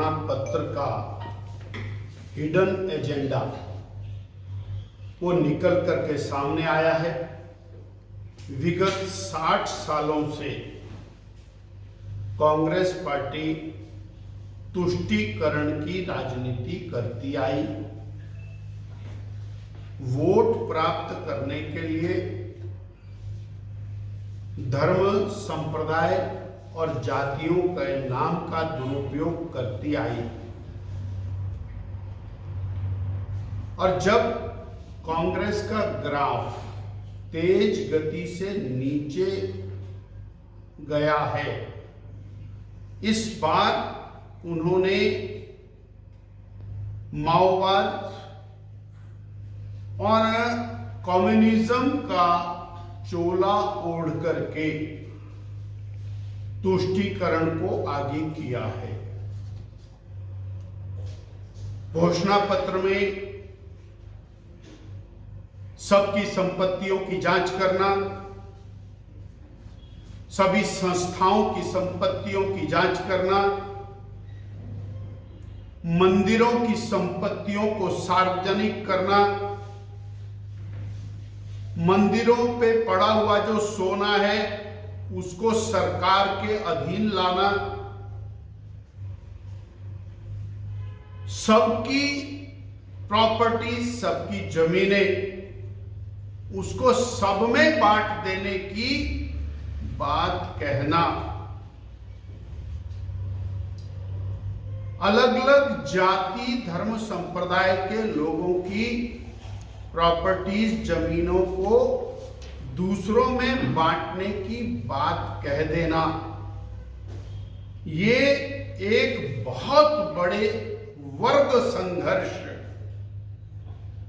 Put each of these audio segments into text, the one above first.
घोषणा पत्र का हिडन एजेंडा वो निकल करके सामने आया है। विगत 60 सालों से कांग्रेस पार्टी तुष्टीकरण की राजनीति करती आई। वोट प्राप्त करने के लिए धर्म, संप्रदाय और जातियों के नाम का दुरुपयोग करती आई। और जब कांग्रेस का ग्राफ तेज गति से नीचे गया है, इस बार उन्होंने माओवाद और कम्युनिज्म का चोला ओढ़ करके तुष्टीकरण को आगे किया है। घोषणा पत्र में सबकी संपत्तियों की जांच करना, सभी संस्थाओं की संपत्तियों की जांच करना, मंदिरों की संपत्तियों को सार्वजनिक करना, मंदिरों पे पड़ा हुआ जो सोना है उसको सरकार के अधीन लाना, सबकी प्रॉपर्टी, सबकी जमीनें उसको सब में बांट देने की बात कहना, अलग अलग जाति, धर्म, संप्रदाय के लोगों की प्रॉपर्टीज, जमीनों को दूसरों में बांटने की बात कह देना, ये एक बहुत बड़े वर्ग संघर्ष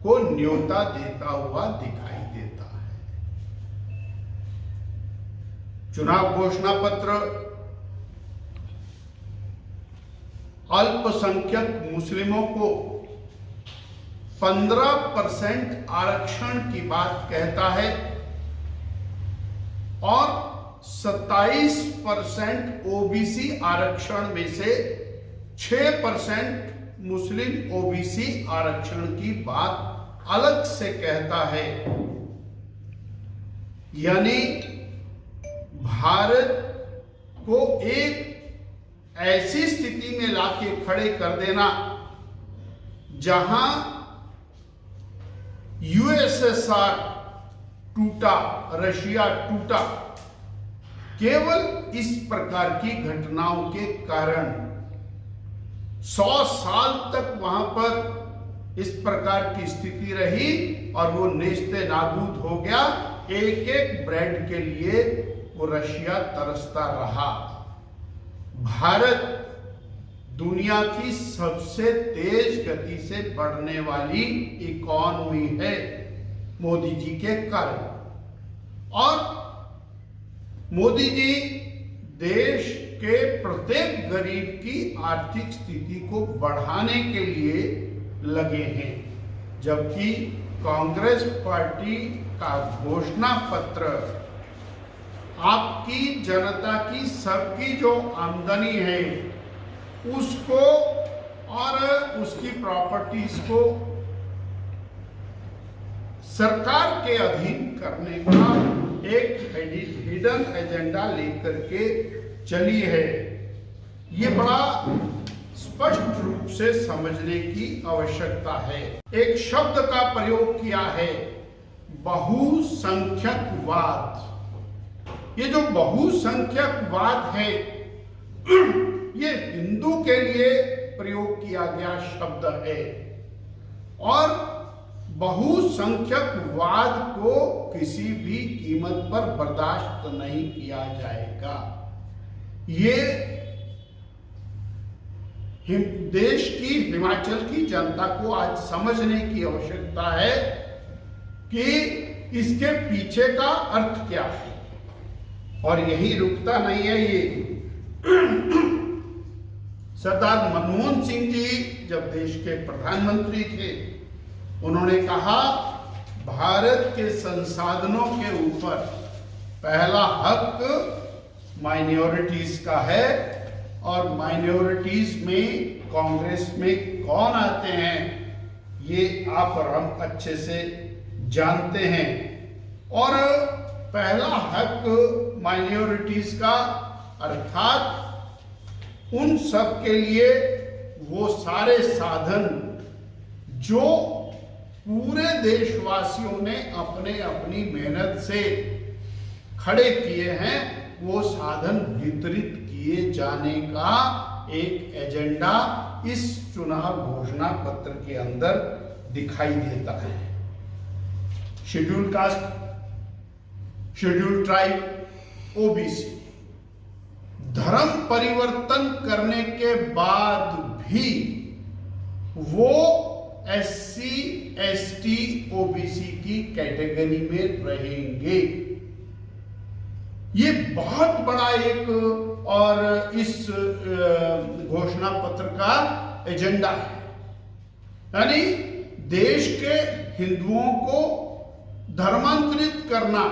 को न्योता देता हुआ दिखाई देता है। चुनाव घोषणा पत्र अल्पसंख्यक मुस्लिमों को 15% आरक्षण की बात कहता है और 27% ओबीसी आरक्षण में से 6% मुस्लिम ओबीसी आरक्षण की बात अलग से कहता है। यानी भारत को एक ऐसी स्थिति में लाके खड़े कर देना जहां यूएसएसआर टूटा, रशिया टूटा, केवल इस प्रकार की घटनाओं के कारण 100 साल तक वहां पर इस प्रकार की स्थिति रही और वो नेस्ते नाबूद हो गया। एक एक ब्रेड के लिए वो रशिया तरसता रहा। भारत दुनिया की सबसे तेज गति से बढ़ने वाली इकॉनमी है मोदी जी के कारण, और मोदी जी देश के प्रत्येक गरीब की आर्थिक स्थिति को बढ़ाने के लिए लगे हैं। जबकि कांग्रेस पार्टी का घोषणा पत्र आपकी जनता की सबकी जो आमदनी है उसको और उसकी प्रॉपर्टीज को सरकार के अधीन करने का एक हिडन एजेंडा लेकर के चली है। ये बड़ा स्पष्ट रूप से समझने की आवश्यकता है। एक शब्द का प्रयोग किया है, बहुसंख्यकवाद। ये जो बहुसंख्यकवाद है ये हिंदू के लिए प्रयोग किया गया शब्द है और बहुसंख्यकवाद को किसी भी कीमत पर बर्दाश्त नहीं किया जाएगा। ये देश की, हिमाचल की जनता को आज समझने की आवश्यकता है कि इसके पीछे का अर्थ क्या है। और यही रुकता नहीं है। ये सरदार मनमोहन सिंह जी जब देश के प्रधानमंत्री थे, उन्होंने कहा भारत के संसाधनों के ऊपर पहला हक माइनॉरिटीज का है और माइनॉरिटीज में कांग्रेस में कौन आते हैं, ये आप और हम अच्छे से जानते हैं। और पहला हक माइनॉरिटीज का अर्थात उन सब के लिए वो सारे साधन जो पूरे देशवासियों ने अपने अपनी मेहनत से खड़े किए हैं, वो साधन वितरित किए जाने का एक एजेंडा इस चुनाव घोषणा पत्र के अंदर दिखाई देता है। Scheduled caste, scheduled tribe, OBC धर्म परिवर्तन करने के बाद भी वो एससी, एसटी, ओबीसी की कैटेगरी में रहेंगे। ये बहुत बड़ा एक और इस घोषणा पत्र का एजेंडा है, यानी देश के हिंदुओं को धर्मांतरित करना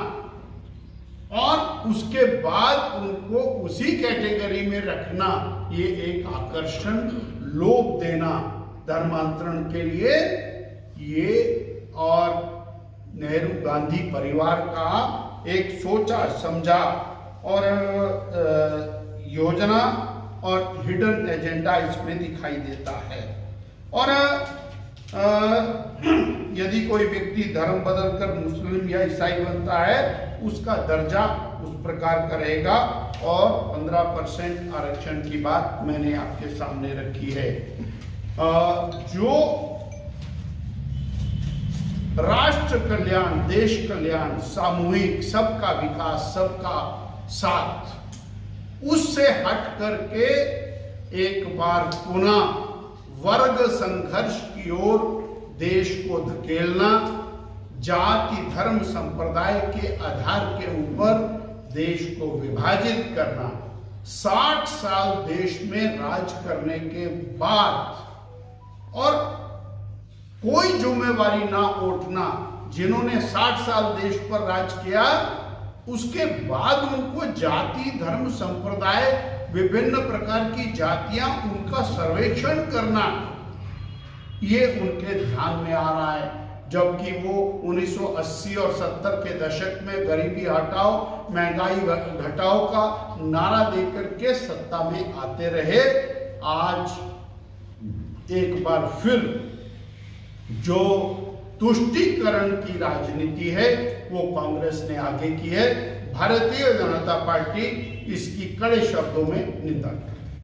और उसके बाद उनको उसी कैटेगरी में रखना, ये एक आकर्षण, लोभ देना धर्मांतरण के लिए, ये और नेहरू गांधी परिवार का एक सोचा समझा और योजना और हिडन एजेंडा इसमें दिखाई देता है। और यदि कोई व्यक्ति धर्म बदलकर मुस्लिम या ईसाई बनता है, उसका दर्जा उस प्रकार का रहेगा। और 15% आरक्षण की बात मैंने आपके सामने रखी है। जो राष्ट्र कल्याण, देश कल्याण, सामूहिक, सबका विकास, सबका साथ, उससे हट करके एक बार पुनः वर्ग संघर्ष की ओर देश को धकेलना, जाति धर्म संप्रदाय के आधार के ऊपर देश को विभाजित करना, 60 साल देश में राज करने के बाद और कोई जिम्मेवारी ना उठना, जिन्होंने 60 साल देश पर राज किया, उसके बाद उनको जाति धर्म संप्रदाय, विभिन्न प्रकार की जातियां, उनका सर्वेक्षण करना, ये उनके ध्यान में आ रहा है। जबकि वो 1980 और 70 के दशक में गरीबी हटाओ, महंगाई घटाओ का नारा देकर के सत्ता में आते रहे। आज एक बार फिर जो तुष्टीकरण की राजनीति है वो कांग्रेस ने आगे की है। भारतीय जनता पार्टी इसकी कड़े शब्दों में निंदा करती है।